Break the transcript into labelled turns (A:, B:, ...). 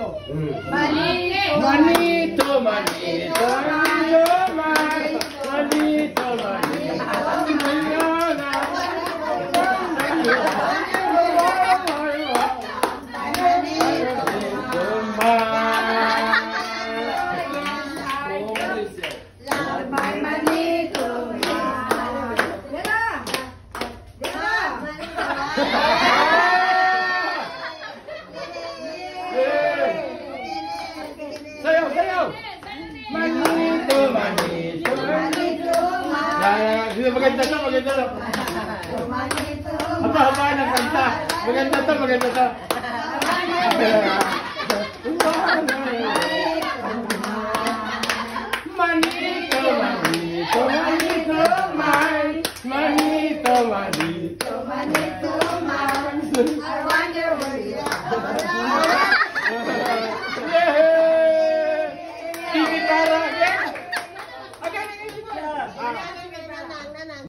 A: Manito, manito, manito, manito, sayaw, sayaw. Manito, manito, manito. Maganda to, maganda to. Haba-haba ng kanta. Maganda to, maganda to. Manito, manito, manito, manito, manito, manito, I wonder where you are. Gitara again. Again.